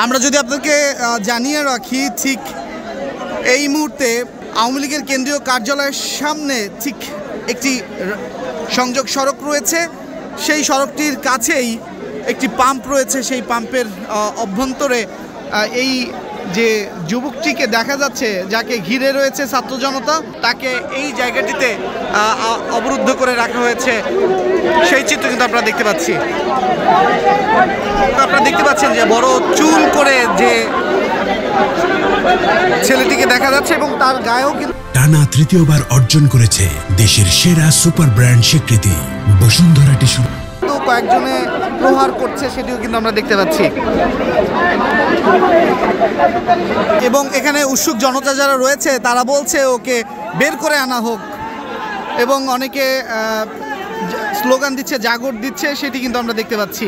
আমরা যদি আপনাকে জানিয়ে রাখি, ঠিক এই মুহূর্তে আওয়ামী লীগের কেন্দ্রীয় কার্যালয়ের সামনে ঠিক একটি সংযোগ সড়ক রয়েছে। সেই সড়কটির কাছেই একটি পাম্প রয়েছে। সেই পাম্পের অভ্যন্তরে এই যে যুবকটিকে দেখা যাচ্ছে, যাকে ঘিরে রয়েছে ছাত্র জনতা, তাকে এই জায়গাটিতে অবরুদ্ধ করে রাখা হয়েছে। সেই চিত্র কিন্তু আপনারা দেখতে পাচ্ছি। আপনারা দেখতে পাচ্ছেন যে বড় চুল করে যে ছেলেটিকে দেখা যাচ্ছে এবং তার গায়েও কিন্তু টানা তৃতীয়বার অর্জন করেছে দেশের সেরা সুপার ব্র্যান্ড স্বীকৃতি বসুন্ধরা টিস্যু। কয়েকজনে প্রহার করছে, সেটিও কিন্তু আমরা দেখতে পাচ্ছি। এবং এখানে উৎসুক জনতা যারা রয়েছে তারা বলছে ওকে বের করে আনা হোক, এবং অনেকে স্লোগান দিচ্ছে, জাগর দিচ্ছে, সেটি কিন্তু আমরা দেখতে পাচ্ছি।